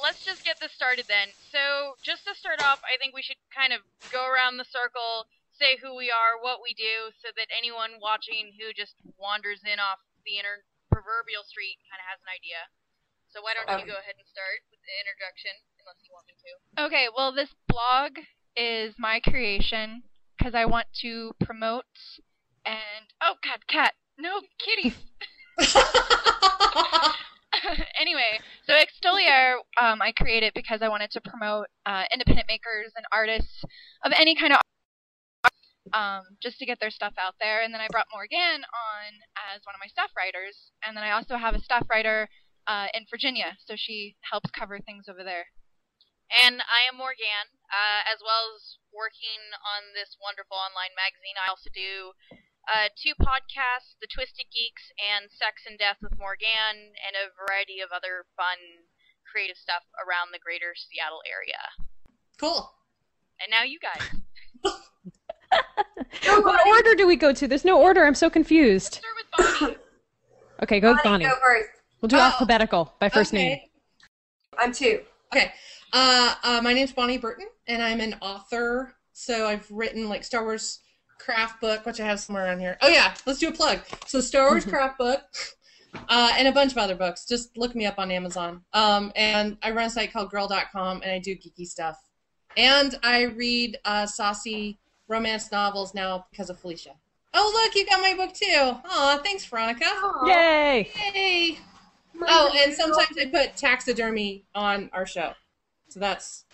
let's just get this started then. So, just to start off, I think we should kind of go around the circle, say who we are, what we do, so that anyone watching who just wanders in off the proverbial street kind of has an idea. So why don't you go ahead and start with the introduction, unless you want me to. Okay, well, this blog is my creation because I want to promote and... Oh, God, cat! No, kitties! Anyway, so Extolier, I created because I wanted to promote independent makers and artists of any kind of art, just to get their stuff out there. And then I brought Morgan on as one of my staff writers. And then I also have a staff writer in Virginia, so she helps cover things over there. And I am Morgan, as well as working on this wonderful online magazine. I also do 2 podcasts, The Twisted Geeks and Sex and Death with Morgan, and a variety of other fun, creative stuff around the greater Seattle area. Cool. And now you guys. What order do we go to? There's no order. I'm so confused. Let's start with Bonnie. Okay, go with Bonnie. Go first. We'll do alphabetical by first name. I'm 2. Okay. My name's Bonnie Burton, and I'm an author. So I've written like Star Wars craft book, which I have somewhere around here. Oh yeah, let's do a plug. So Star Wars craft book, and a bunch of other books. Just look me up on Amazon. And I run a site called girl.com, and I do geeky stuff. And I read saucy romance novels now because of Felicia. Oh look, you got my book too. Aw, thanks Veronica. Aww. Yay! Yay! Oh, and sometimes I put taxidermy on our show. So that's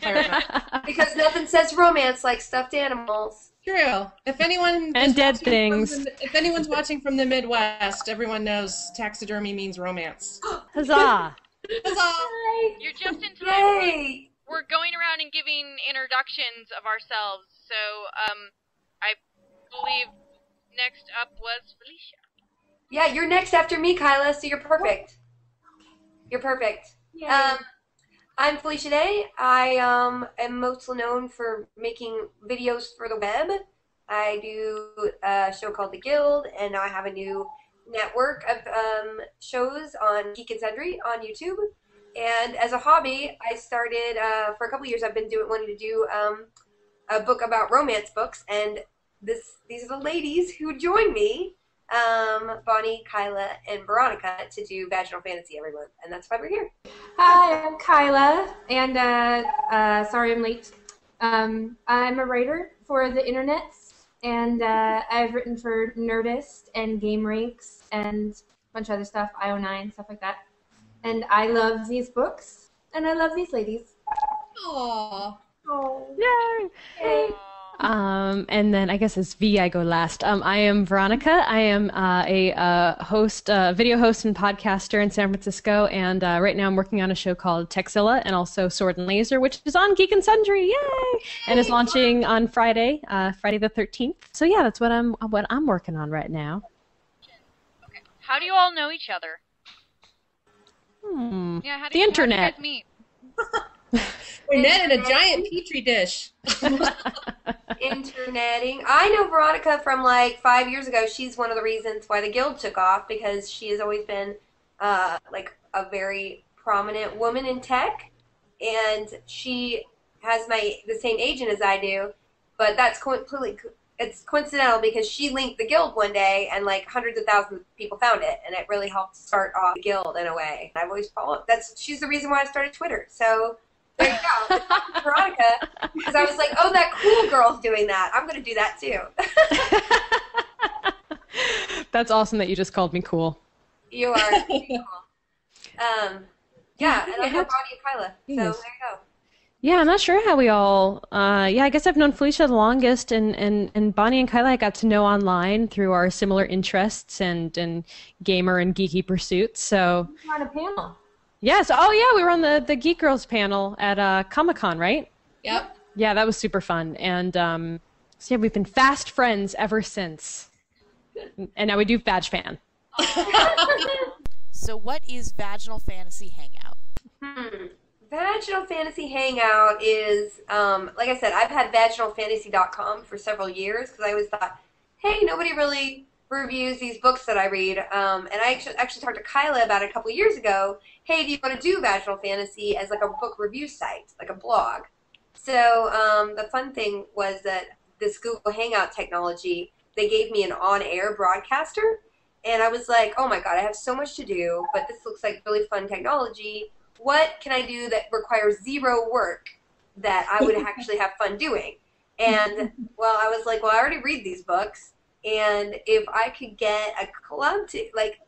because nothing says romance like stuffed animals. True. If anyone and dead things. If anyone's watching from the Midwest, everyone knows taxidermy means romance. Huzzah! Huzzah! You're just in time. Yay! We're going around and giving introductions of ourselves. So, I believe next up was Felicia. Yeah, you're next after me, Kyla, so you're perfect. You're perfect. I'm Felicia Day. I am mostly known for making videos for the web. I do a show called The Guild, and now I have a new network of shows on Geek and Sundry on YouTube. And as a hobby, I started, for a couple years, I've been wanting to do a book about romance books, and these are the ladies who joined me, Bonnie, Kyla, and Veronica, to do Vaginal Fantasy every month, and that's why we're here. Hi, I'm Kyla, and sorry I'm late. I'm a writer for the internet, and I've written for Nerdist and Game Ranks and a bunch of other stuff, IO9, stuff like that. And I love these books, and I love these ladies. Aww. Oh. Yay! Yay. And then I guess as V, I go last. I am Veronica. I am a host, video host and podcaster in San Francisco, and right now I'm working on a show called Texilla and also Sword and Laser, which is on Geek and Sundry, yay! And is launching on Friday, Friday the 13th. So yeah, that's what I'm working on right now. Okay. How do you all know each other? Yeah, the internet. How do you guys meet? We met in a giant petri dish. Interneting. I know Veronica from like 5 years ago. She's one of the reasons why the Guild took off, because she has always been like a very prominent woman in tech, and she has the same agent as I do, but that's it's coincidental because she linked the Guild one day, and like hundreds of thousands of people found it, and it really helped start off the Guild in a way. I've always followed. She's the reason why I started Twitter. So there you go, Veronica, because I was like, oh, that cool girl's doing that. I'm going to do that too. That's awesome that you just called me cool. You are cool. Yeah, and I know Bonnie and Kyla. So there you go. Yeah, I'm not sure how we all. I guess I've known Felicia the longest, and Bonnie and Kyla I got to know online through our similar interests and gamer and geeky pursuits. So We're on a panel. yes, oh yeah, we were on the Geek Girls panel at Comic-Con, right? Yep. Yeah, that was super fun, and so yeah, we've been fast friends ever since, and now we do Vag Fan. So what is Vaginal Fantasy Hangout? Vaginal Fantasy Hangout is, like I said, I've had vaginalfantasy.com for several years because I always thought, hey, nobody really reviews these books that I read. And I actually talked to Kyla about it a couple years ago. Hey, do you want to do Vaginal Fantasy as like a book review site, like a blog? So the fun thing was that this Google Hangout technology, they gave me an on-air broadcaster. And I was like, oh my God, I have so much to do, but this looks like really fun technology. What can I do that requires zero work that I would actually have fun doing? And, well, I was like, well, I already read these books. And if I could get a club to, like,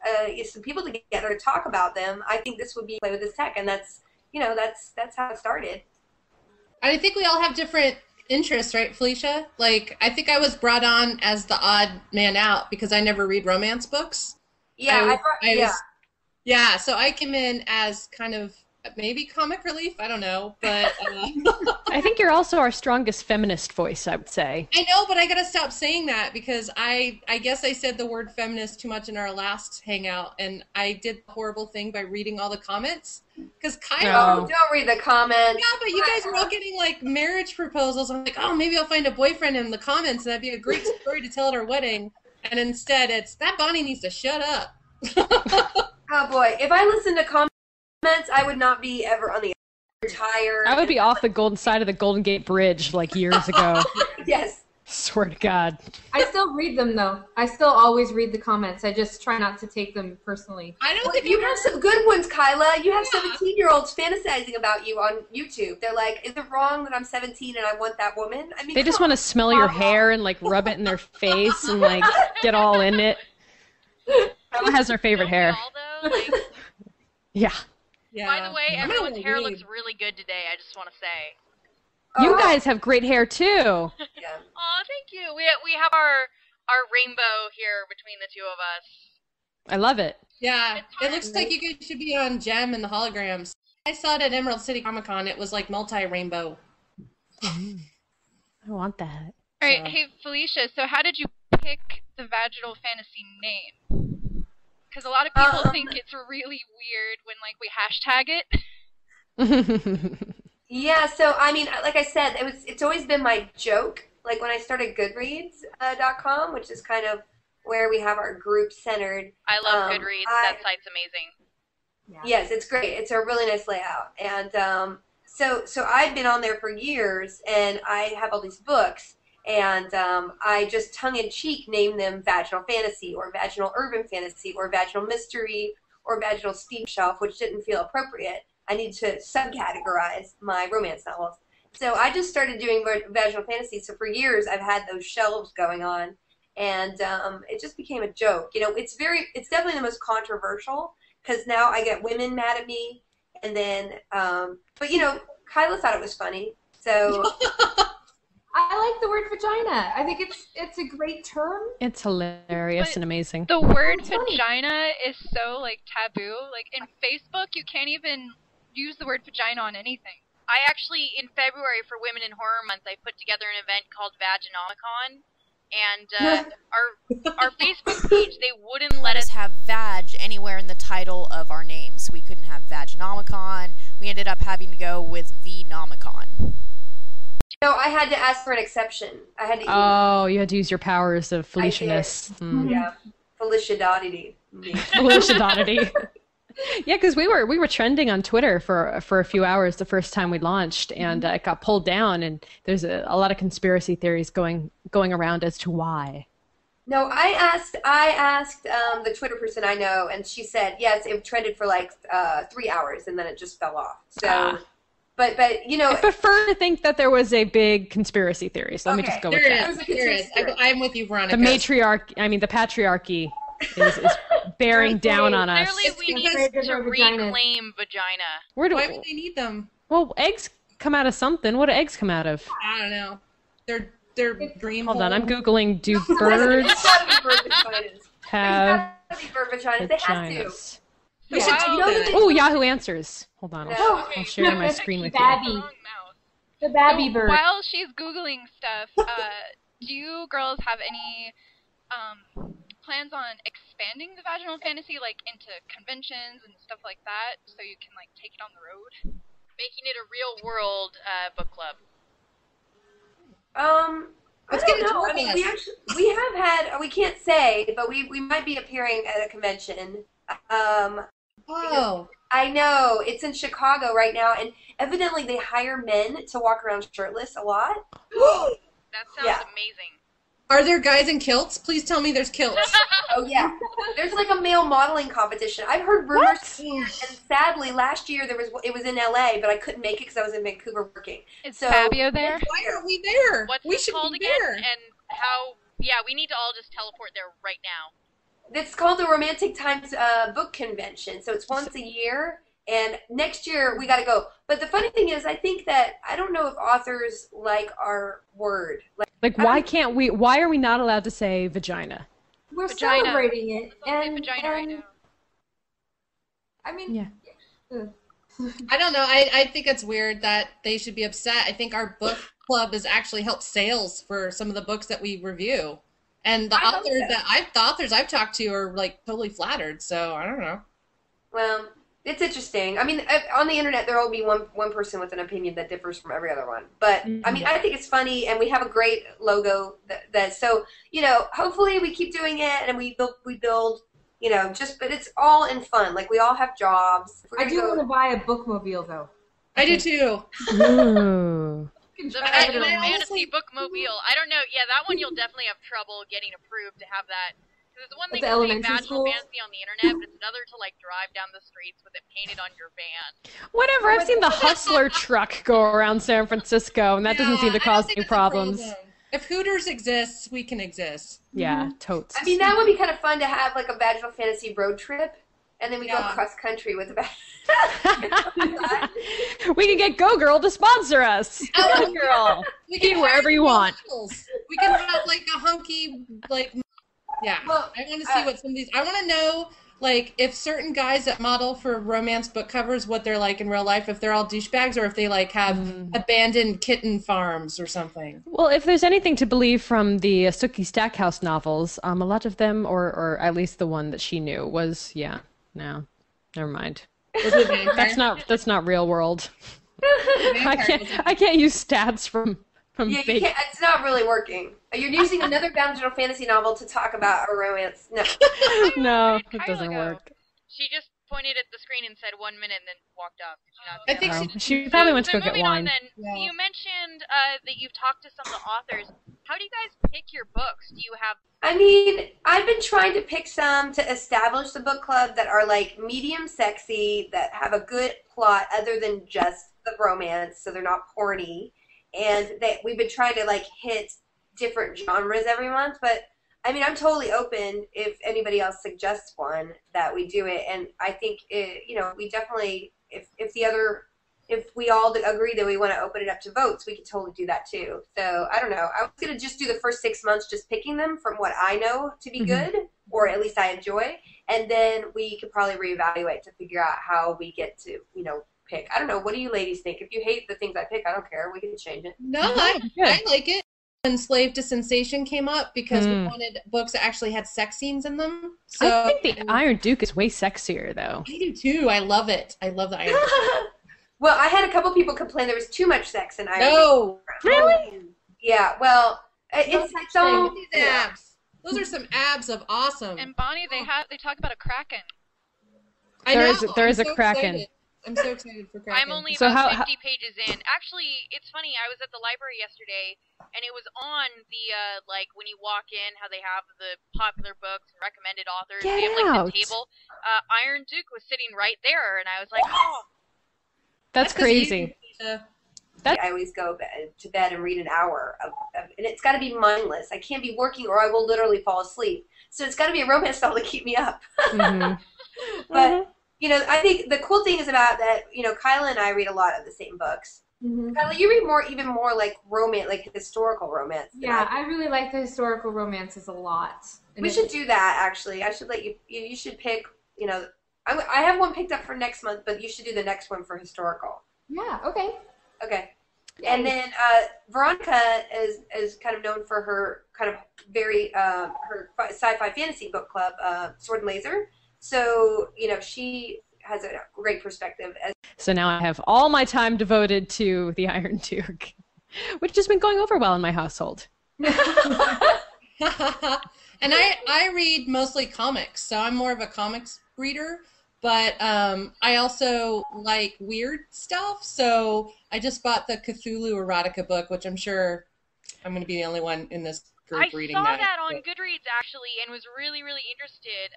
some people together to talk about them, I think this would be play with this tech. And that's, that's how it started. I think we all have different interests, right, Felicia? Like, I think I was brought on as the odd man out because I never read romance books. Yeah, yeah, so I came in as kind of maybe comic relief, I don't know, but I think you're also our strongest feminist voice, I would say. I know, but I gotta stop saying that because I guess I said the word feminist too much in our last hangout, and I did the horrible thing by reading all the comments. Because don't read the comments. Yeah, but you guys were all getting like marriage proposals. I'm like, oh, maybe I'll find a boyfriend in the comments, and that'd be a great story to tell at our wedding. And instead, it's that Bonnie needs to shut up. Oh boy, if I listened to comments, I would not be ever on the entire. I would be off the golden side of the Golden Gate Bridge like years ago. Yes. Swear to God. I still read them though. I still always read the comments. I just try not to take them personally. I don't Well, think you have some good ones, Kyla. You have 17-year-olds fantasizing about you on YouTube. They're like, is it wrong that I'm 17 and I want that woman? I mean, They just want to smell your hair and like rub it in their face and like get all in it. Kyla has her favorite hair. Yeah. Yeah. By the way, I'm everyone's gonna hair read. looks really good today, I just want to say. You guys have great hair too. Yeah. Aw, thank you. We have our rainbow here between the two of us. I love it. Yeah, it looks like you guys should be on Gem and the holograms. I saw it at Emerald City Comic Con. It was like multi-rainbow. I want that. All right, So- hey Felicia. So how did you pick the Vaginal Fantasy name? Because a lot of people think it's really weird when like we hashtag it. Yeah, so I mean, like I said, it's always been my joke. Like when I started Goodreads.com, which is kind of where we have our group centered. I love Goodreads. That site's amazing. Yeah. Yes, it's great. It's a really nice layout. And so I've been on there for years, and I have all these books, and I just tongue-in-cheek named them Vaginal Fantasy, or Vaginal Urban Fantasy, or Vaginal Mystery, or Vaginal Steam Shelf, which didn't feel appropriate. I need to subcategorize my romance novels. So I just started doing Vaginal Fantasy. So for years, I've had those shelves going on, and it just became a joke. You know, it's definitely the most controversial, because now I get women mad at me, and then, but you know, Kyla thought it was funny, so. I like the word vagina. I think it's a great term. It's hilarious But and amazing. The word It's funny. vagina is so like taboo. Like in Facebook, you can't even use the word vagina on anything. I actually, in February for Women in Horror Month, I put together an event called Vaginomicon, and our Facebook page, they wouldn't Let us have vag anywhere in the title of our names. We couldn't have Vaginomicon. We ended up having to go with Vnomicon. No, I had to ask for an exception. I had to. Oh, you had to use your powers of Felicianess. Yeah, Felicia Dottie. Felicia Dottie. Yeah, because we were trending on Twitter for a few hours the first time we launched, and it got pulled down. And there's a lot of conspiracy theories going around as to why. No, I asked the Twitter person I know, and she said yes, it trended for like 3 hours, and then it just fell off. So, but you know, I prefer to think that there was a big conspiracy theory. So let me just go with that. There is. I'm with you, Veronica. The patriarchy is bearing down on us. Clearly, we need to reclaim vagina. Why Why would they need them? Well, eggs come out of something. What do eggs come out of? I don't know. They're dream. Hold on, I'm googling. Do birds It's gotta be bird vaginas. have It's gotta be bird vaginas. They have to. vaginas? We should do that. Oh, Yahoo Answers. Hold on, No. I'll share my screen with you. Babby. Wrong mouth. The babby So bird. while she's googling stuff, do you girls have any plans on expanding the Vaginal Fantasy like into conventions and stuff like that, so you can like take it on the road? Making it a real world book club. Let's I get a don't know. tour I mean, bus. we have had, we can't say, but we might be appearing at a convention. Oh. I know, it's in Chicago right now, and evidently they hire men to walk around shirtless a lot. That sounds amazing. Are there guys in kilts? Please tell me there's kilts. Oh, yeah. There's like a male modeling competition. I've heard rumors, and sadly, last year it was in LA, but I couldn't make it because I was in Vancouver working. Is Fabio there? Why aren't we there? What's we it should called be again? there. And how? Yeah, we need to all just teleport there right now. It's called the Romantic Times Book Convention, so it's once a year, and next year we got to go. But the funny thing is, I think that, I don't know if authors like our word. Like, why are we not allowed to say vagina? We're Vagina. celebrating it. Let's all say vagina right now. I mean, Yeah. I don't know. I think it's weird that they should be upset. I think our book club has actually helped sales for some of the books that we review. And the authors I've talked to are like totally flattered, so I don't know. Well, it's interesting. I mean, on the internet there will be one person with an opinion that differs from every other one. But I mean, I think it's funny, and we have a great logo that so, you know, hopefully we keep doing it, and we build, you know, but it's all in fun. Like, we all have jobs. I do want to buy a bookmobile though. I do too. Ooh. The Vaginal Fantasy Bookmobile. I don't know. Yeah, that one you'll definitely have trouble getting approved to have that. Because it's one thing to say Vaginal Fantasy on the internet, but it's another to, like, drive down the streets with it painted on your van. Whatever. I've seen the Hustler truck go around San Francisco, and that doesn't seem to I don't cause think any it's a problems. problem. If Hooters exists, we can exist. Yeah, totes. I mean, that would be kind of fun to have, like, a Vaginal Fantasy road trip, and then we go cross country with the We can get Go Girl to sponsor us. Go Girl. We Eat wherever you want. We can have like a hunky, like, yeah. Well, I want to see what some of these. I want to know, like, if certain guys that model for romance book covers, what they're like in real life. If they're all douchebags, or if they like have abandoned kitten farms or something. Well, if there's anything to believe from the Sookie Stackhouse novels, a lot of them, or at least the one that she knew, was no, never mind. That's not real world. I can't use stats from yeah, fake. it's not really working. You're using another Vaginal Fantasy novel to talk about a romance. No. No, it Kyla doesn't go? work. She just pointed at the screen and said 1 minute and then walked up. I think She probably went to go get moving wine. on then, Yeah. you mentioned that you've talked to some of the authors. How do you guys pick your books? Do you have... I mean, I've been trying to pick some to establish the book club that are, like, medium sexy, that have a good plot other than just the romance, so they're not porny. And we've been trying to, like, hit different genres every month. But, I mean, I'm totally open if anybody else suggests one that we do it. And I think, you know, we definitely, if we all agree that we want to open it up to votes, we could totally do that too. So, I don't know. I was going to just do the first 6 months just picking them from what I know to be good, or at least I enjoy. And then we could probably reevaluate to figure out how we get to, you know, pick. I don't know. What do you ladies think? If you hate the things I pick, I don't care. We can change it. No, I like it. Enslaved to Sensation came up because we wanted books that actually had sex scenes in them. So I think the Iron Duke is way sexier, though. I do too. I love it. I love the Iron Duke. Well, I had a couple people complain there was too much sex in Iron No, Really? Yeah, well, it's so... these abs. Those are some abs of awesome. And Bonnie, they talk about a Kraken. I There know. is- there is I'm a so Kraken. excited. I'm so excited for Kraken. I'm only So about how- 50 pages in. Actually, it's funny. I was at the library yesterday, and it was on the, like, when you walk in, how they have the popular books and recommended authors. Get they have, like, out. the table. Iron Duke was sitting right there, and I was like, oh. That's crazy. I always go to bed and read an hour and it's got to be mindless. I can't be working or I will literally fall asleep. So it's got to be a romance novel to keep me up. But, you know, I think the cool thing is about that, you know, Kyla and I read a lot of the same books. Kyla, you read even more like romance, like historical romance. Yeah, I really like the historical romances a lot. We should do that, actually. I should let you should pick, you know, I have one picked up for next month, but you should do the next one for historical. Yeah, okay. Okay. And then Veronica is kind of known for her kind of very her sci-fi fantasy book club, Sword and Laser. So, you know, she has a great perspective. So now I have all my time devoted to the Iron Duke, which has been going over well in my household. And I read mostly comics, so I'm more of a comics reader. But I also like weird stuff, so I just bought the Cthulhu erotica book, which I'm sure I'm going to be the only one in this group reading that. I saw that on Goodreads, actually, and was really, really interested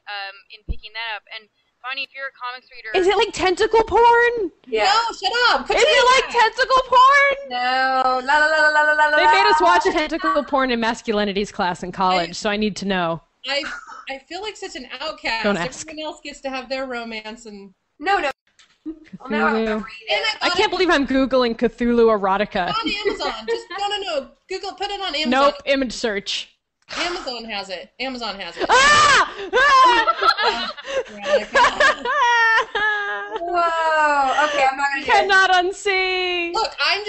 in picking that up. And Bonnie, if you're a comics reader... Is it like tentacle porn? Yeah. No, shut up! Is it like tentacle porn? No. La la la la la la la. They made us watch tentacle porn in masculinities class in college, so I need to know. I feel like such an outcast. Don't ask. Everyone else gets to have their romance and... No. Well, now I'm gonna read it. And I can't believe I'm Googling Cthulhu erotica. on Amazon. Just no. Google, put it on Amazon. Nope, image search. Amazon has it. Ah! Whoa. Okay, I'm not gonna do it. Cannot unsee. Look, I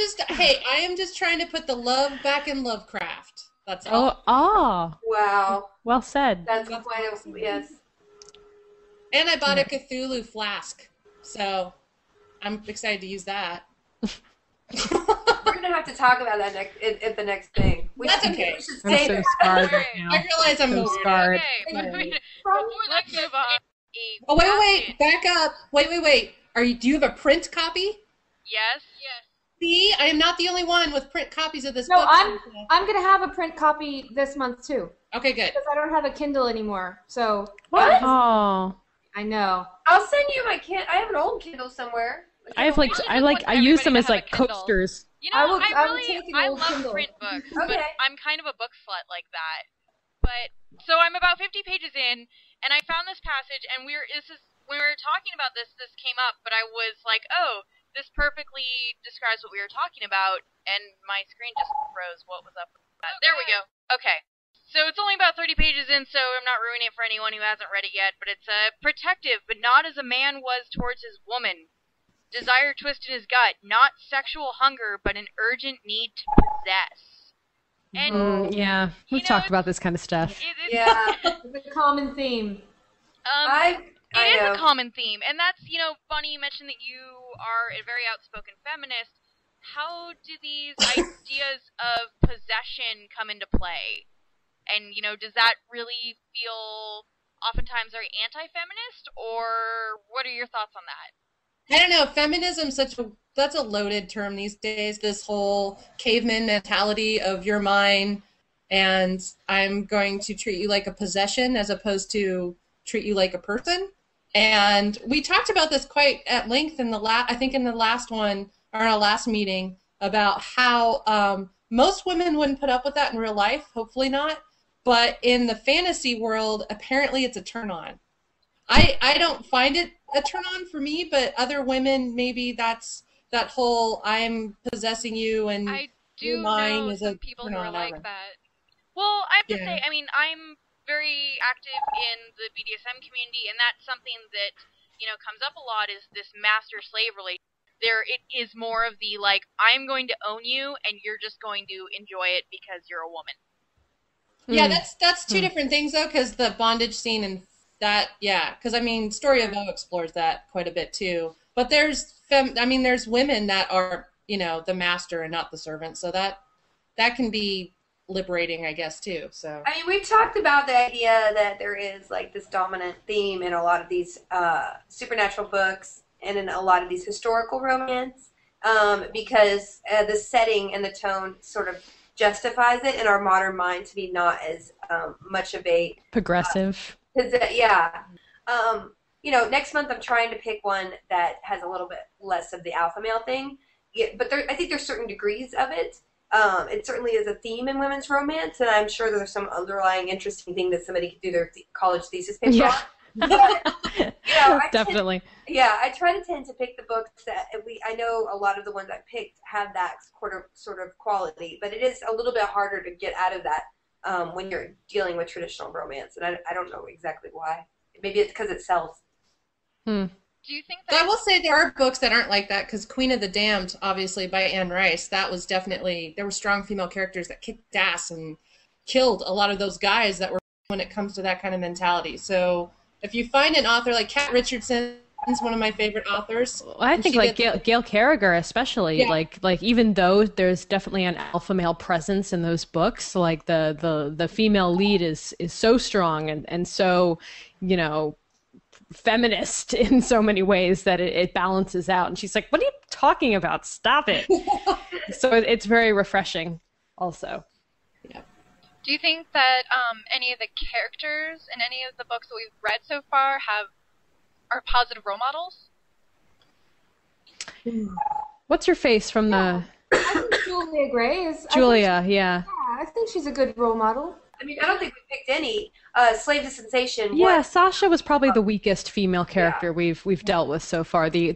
am just trying to put the love back in Lovecraft. That's all. Wow. Well said. That's quite a, yes. And I bought a Cthulhu flask, so I'm excited to use that. We're gonna have to talk about that at the next thing. That's okay. We should I'm say so that. scarred right now. I realize I'm So scarred. Okay, before that move on... Oh, wait, back up. Wait. Do you have a print copy? Yes. See, I am not the only one with print copies of this No, book. I'm gonna have a print copy this month too. Okay, good. Because I don't have a Kindle anymore. So What? Oh. I know. I'll send you my I have an old Kindle somewhere. I have We really just want I use them everybody as to have like a Kindle. coasters. You know, I will I take an I old love Kindle. print books, Okay. but I'm kind of a book slut like that. But so I'm about 50 pages in, and I found this passage, and when we were talking about this came up, but I was like, oh, this perfectly describes what we were talking about, and my screen just froze. What was up with that? There we go. Okay. So it's only about 30 pages in, so I'm not ruining it for anyone who hasn't read it yet, but it's protective, but not as a man was towards his woman. Desire twist in his gut, not sexual hunger, but an urgent need to possess. And Yeah, we've talked about this kind of stuff. Yeah. It's a common theme. It is know. a common theme, and that's, Bunny, you mentioned that you are a very outspoken feminist. How do these ideas of possession come into play? And, does that really feel oftentimes very anti-feminist, or what are your thoughts on that? I don't know. Feminism's that's a loaded term these days. This whole caveman mentality of you're mine, and I'm going to treat you like a possession as opposed to treat you like a person. And we talked about this quite at length in the last one, or in our last meeting, about how most women wouldn't put up with that in real life. Hopefully not. But in the fantasy world, apparently it's a turn on. I don't find it a turn on for me, but other women, maybe that's that whole I'm possessing you and I do you're mine know is some a people turn who are on. like that. Well, I have to Yeah. say, I'm very active in the BDSM community, and that's something that, comes up a lot is this master-slave relationship. It is more of the, I'm going to own you, and you're just going to enjoy it because you're a woman. Yeah, that's two different things, though, because the bondage scene and that, because, Story of O explores that quite a bit, too. But there's women that are, the master and not the servant, so that can be liberating, I guess, too. So we've talked about the idea that there is this dominant theme in a lot of these supernatural books and in a lot of these historical romance, because the setting and the tone sort of justifies it in our modern mind to be not as much of a Progressive. Next month I'm trying to pick one that has a little bit less of the alpha male thing, but I think there's certain degrees of it. It certainly is a theme in women's romance, and I'm sure there's some underlying interesting thing that somebody could do their college thesis paper on. But, Definitely. I try to tend to pick the books that I know a lot of the ones I picked have that sort of quality, but it is a little bit harder to get out of that when you're dealing with traditional romance, and I don't know exactly why. Maybe it's because it sells. Do you think that... I will say there are books that aren't like that, because Queen of the Damned, obviously, by Anne Rice, that was definitely, there were strong female characters that kicked ass and killed a lot of those guys that were when it comes to that kind of mentality. So if you find an author like Kat Richardson, is one of my favorite authors. Well, I think like Gail Carriger especially, Yeah. like even though there's definitely an alpha male presence in those books, like the female lead is so strong and so, you know, feminist in so many ways that it balances out. And she's like, what are you talking about? Stop it. So it's very refreshing also. Yeah. Do you think that any of the characters in any of the books that we've read so far are positive role models? What's her face from the I think Julia Gray is. Julia? Yeah. I think she's a good role model. I mean, I don't think we picked any. Slave to Sensation. Yeah, was- Sasha was probably the weakest female character we've dealt with so far. The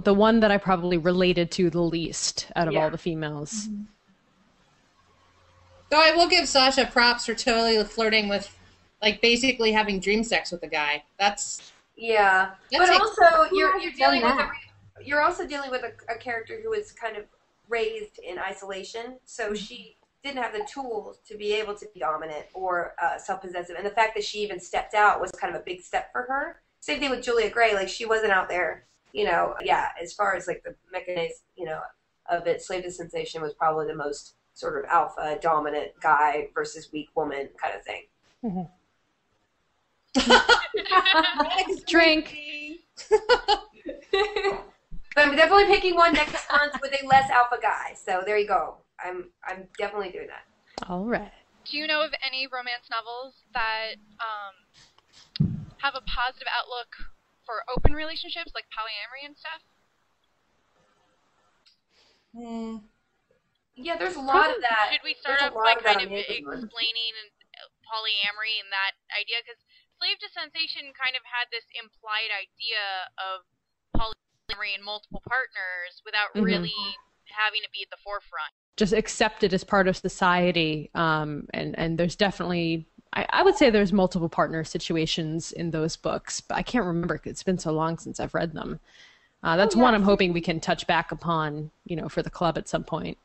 one that I probably related to the least out of all the females. Though I will give Sasha props for totally flirting with, like, basically having dream sex with a guy. That's Yeah, That's but like- also you're Who dealing hasn't with done you're also dealing with a character who was kind of raised in isolation, so she didn't have the tools to be able to be dominant or self-possessive, and the fact that she even stepped out was kind of a big step for her. Same thing with Julia Gray, like she wasn't out there, you know. Yeah, as far as like the mechanism, you know, of it, Slave to Sensation was probably the most sort of alpha dominant guy versus weak woman kind of thing. Drink. But I'm definitely picking one next month with a less alpha guy. So there you go. I'm definitely doing that. All right. Do you know of any romance novels that have a positive outlook for open relationships, like polyamory and stuff? Yeah, there's a lot of that. Should we start There's a off lot by of that kind on of the Amazon. explaining polyamory and that idea? Because Slave to Sensation kind of had this implied idea of polyamory and multiple partners without really having it be at the forefront. Just accepted as part of society, and there's definitely, I would say there's multiple partner situations in those books, but I can't remember. It's been so long since I've read them. That's one I'm hoping we can touch back upon, you know, for the club at some point.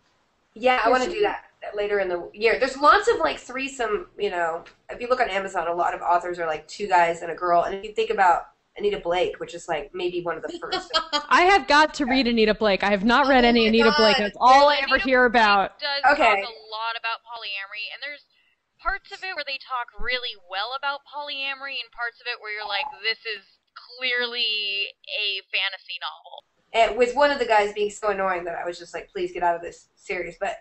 Yeah, I want to do that later in the year. There's lots of like threesome, you know, if you look on Amazon, a lot of authors are like two guys and a girl. And if you think about Anita Blake, which is like maybe one of the first. I have got to read Anita Blake. I have not read any my Anita God. Blake. That's all I Anita ever hear about. Does Okay. talk a lot about polyamory, and there's parts of it where they talk really well about polyamory, and parts of it where you're like, this is clearly a fantasy novel. And with one of the guys being so annoying that I was just like, please get out of this series. But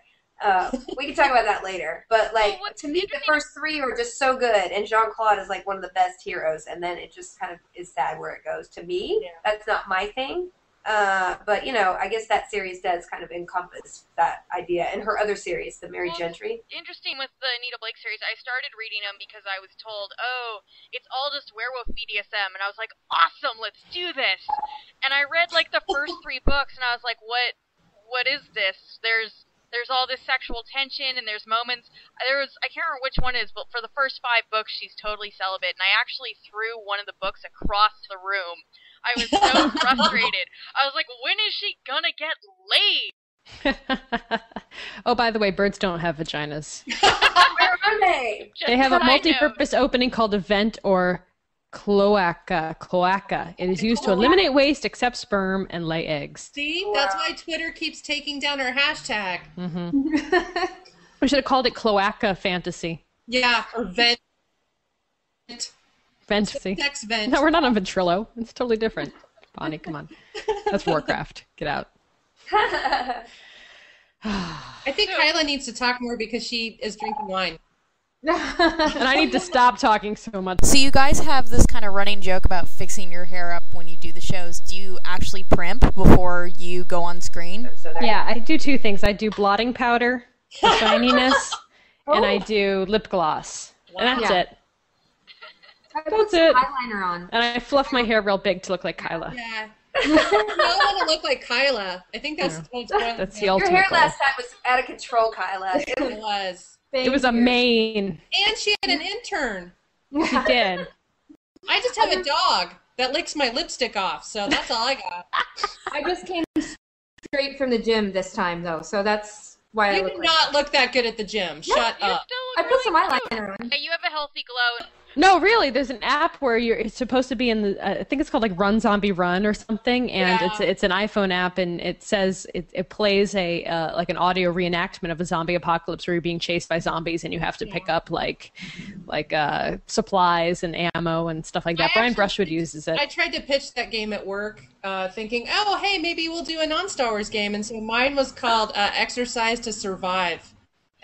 we can talk about that later. But like, what's to me, the interesting- first three are just so good, and Jean-Claude is like one of the best heroes. And then it just kind of is sad where it goes. To me, that's not my thing. But you know, I guess that series does kind of encompass that idea. And her other series, the Mary Well, Gentry. Interesting with the Anita Blake series, I started reading them because I was told, oh, it's all just werewolf BDSM, and I was like, awesome, let's do this. And I read like the first 3 books, and I was like, what is this? There's all this sexual tension, and there's moments. I can't remember which one it is, but for the first 5 books, she's totally celibate, and I actually threw one of the books across the room. I was so frustrated. I was like, when is she gonna get laid? Oh, by the way, birds don't have vaginas. Where are they? Just They have a side note. multi-purpose opening called a vent or cloaca. Cloaca. It is used to eliminate waste, accept sperm, and lay eggs. See, that's why Twitter keeps taking down our hashtag. We should have called it Cloaca Fantasy. Yeah, or vent. Fantasy. Sex vent. No, we're not on Ventrilo. It's totally different. Bonnie, come on. That's Warcraft. Get out. I think Kyla needs to talk more because she is drinking wine. And I need to stop talking so much. So you guys have this kind of running joke about fixing your hair up when you do the shows. Do you actually primp before you go on screen? So there- Yeah, I do 2 things. I do blotting powder for shininess, and I do lip gloss. And that's Yeah. it. I put That's some it. eyeliner on. And I fluff my hair real big to look like Kyla. Yeah. We all want to look like Kyla. I think that's what's going That's the Your ultimate hair goal. last time was out of control, Kyla. It was. It was a mane. And she had an intern. She did. I just have a dog that licks my lipstick off, so that's all I got. I just came straight from the gym this time, though, so that's why I You look did like not look that good at the gym. Shut You up. still I look put some really eyeliner on. Yeah, you have a healthy glow. No, really, there's an app where it's supposed to be in the, I think it's called like Run Zombie Run or something, and it's an iPhone app, and it says it plays a like an audio reenactment of a zombie apocalypse where you're being chased by zombies and you have to pick up like supplies and ammo and stuff like that. Brian Brushwood uses it. I tried to pitch that game at work, thinking, oh, hey, maybe we'll do a non-Star Wars game, and so mine was called Exercise to Survive,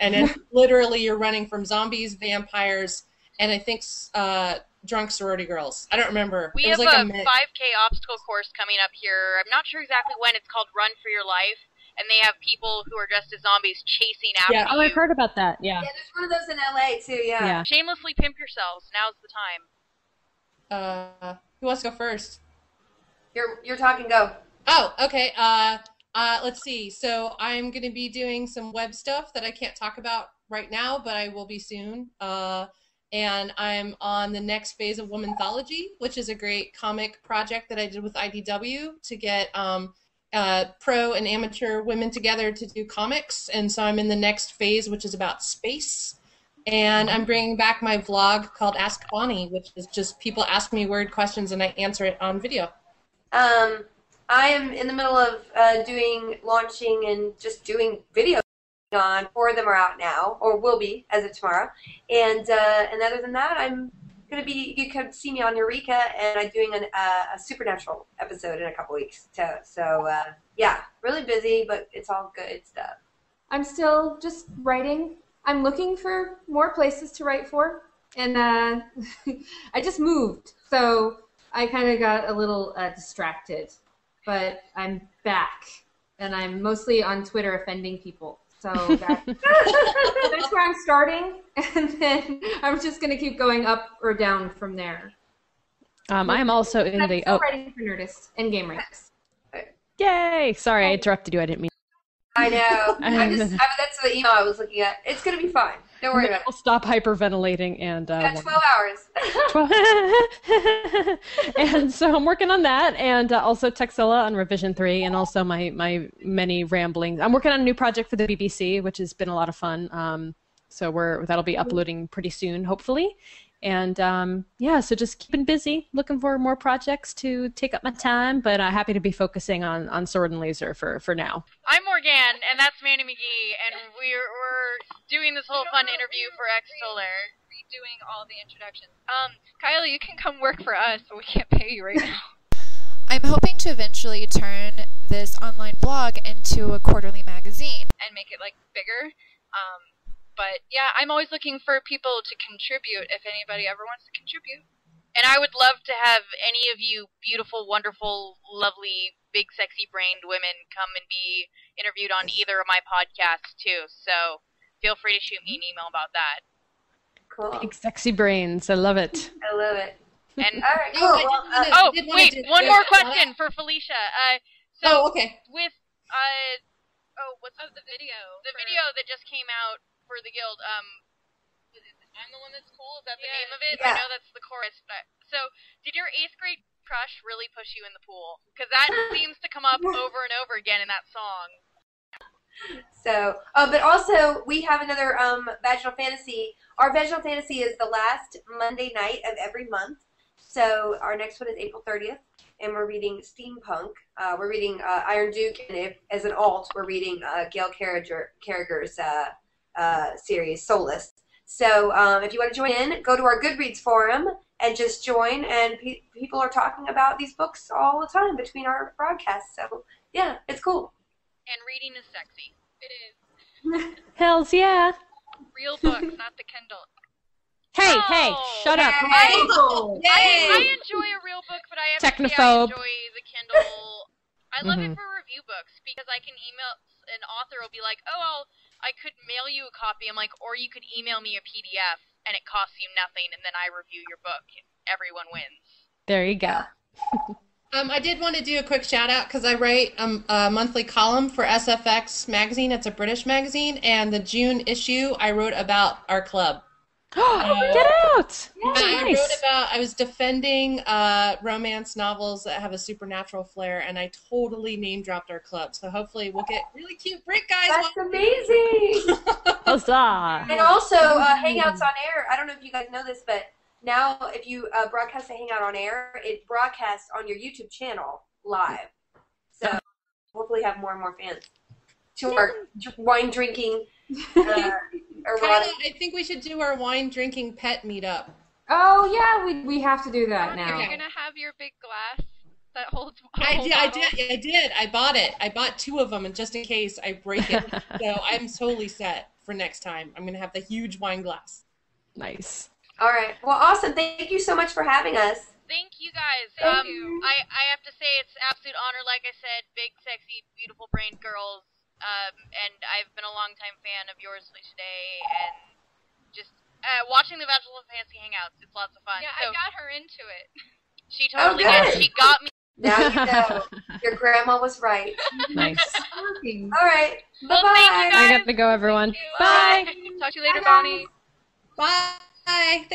and it's literally you're running from zombies, vampires, and I think drunk sorority girls. I don't remember. We have like a 5K obstacle course coming up here. I'm not sure exactly when. It's called Run for Your Life, and they have people who are dressed as zombies chasing after you. Oh, I've heard about that. Yeah. Yeah, there's one of those in LA too. Yeah. Shamelessly pimp yourselves. Now's the time. Who wants to go first? You're talking. Go. Oh, okay. Let's see. So I'm going to be doing some web stuff that I can't talk about right now, but I will be soon. And I'm on the next phase of Womanthology, which is a great comic project that I did with IDW to get pro and amateur women together to do comics. And so I'm in the next phase, which is about space. And I'm bringing back my vlog called Ask Bonnie, which is just people ask me weird questions and I answer it on video. I am in the middle of launching and just doing videos. On 4 of them are out now, or will be as of tomorrow. And other than that, I'm gonna be. You can see me on Eureka, and I'm doing a Supernatural episode in a couple weeks. So yeah, really busy, but it's all good stuff. I'm still just writing. I'm looking for more places to write for, and I just moved, so I kind of got a little distracted. But I'm back, and I'm mostly on Twitter offending people. So that's where I'm starting, and then I'm just going to keep going up or down from there. I am also in the... I'm still writing for Nerdist and Game Ranks. Yay! Sorry, I interrupted you. I didn't mean... I know. That's the email I was looking at. It's going to be fine. Don't worry about it. I'll stop hyperventilating and... 12 hours. 12. And so I'm working on that, and also Texilla on Revision 3, and also my many ramblings. I'm working on a new project for the BBC, which has been a lot of fun. So that'll be uploading pretty soon, hopefully. And so just keeping busy, looking for more projects to take up my time, but happy to be focusing on Sword and Laser for now. I'm Morgan, and that's Mandy McGee, and we're doing this whole fun interview for X-Solar. Redoing all the introductions. Kyla, you can come work for us, but we can't pay you right now. I'm hoping to eventually turn this online blog into a quarterly magazine. And make it, like, bigger. But, yeah, I'm always looking for people to contribute if anybody ever wants to contribute. And I would love to have any of you beautiful, wonderful, lovely, big, sexy-brained women come and be interviewed on either of my podcasts, too. So feel free to shoot me an email about that. Cool. Big sexy brains. I love it. I love it. And all right, cool. Wait, one more question for Felicia. Okay. With what's the video? The video that just came out for the guild. I'm the one that's cool. Is that the name of it? Yeah. I know that's the chorus. So, did your 8th grade crush really push you in the pool? Because that seems to come up over and over again in that song. So, but also we have another Vaginal Fantasy. Our Vaginal Fantasy is the last Monday night of every month. So our next one is April 30th, and we're reading Steampunk. We're reading Iron Duke, and as an alt, we're reading Gail Carriger's series, Soulless. So if you want to join in, go to our Goodreads forum and just join. And people are talking about these books all the time between our broadcasts. So yeah, it's cool. And reading is sexy. It is. Hells yeah. Real books, not the Kindle. Hey, shut up. I enjoy a real book, but I have to say I enjoy the Kindle. I love it for review books because I can email an author will be like, I could mail you a copy. I'm like, or you could email me a PDF and it costs you nothing, and then I review your book. Everyone wins. There you go. I did want to do a quick shout out because I write a monthly column for SFX magazine. It's a British magazine, and the June issue I wrote about our club. Get out! Nice. I was defending romance novels that have a supernatural flair, and I totally name dropped our club. So hopefully we'll get really cute break guys. That's amazing. Huzzah! And also Hangouts on Air. I don't know if you guys know this, but now if you broadcast a Hangout on air, it broadcasts on your YouTube channel live. So hopefully have more and more fans. To our wine drinking. Kyla, I think we should do our wine drinking pet meetup. Oh yeah, we have to do that now. You're gonna have your big glass that holds. I did. I bought it. I bought 2 of them, and just in case I break it, so I'm totally set for next time. I'm gonna have the huge wine glass. Nice. All right. Well, awesome. Thank you so much for having us. Thank you guys. Thank you. I have to say it's an absolute honor. Like I said, big, sexy, beautiful brained girls. And I've been a longtime fan of yours, Felicia Day, and just watching the Vaginal Fantasy Hangouts. It's lots of fun. Yeah, so I got her into it. She totally good. did. She got me. Now you know. Your grandma was right. Nice. All right. Well, Bye-bye. thank you guys. I got to go, everyone. Bye. Talk to you later, Bonnie. Bye. Thanks.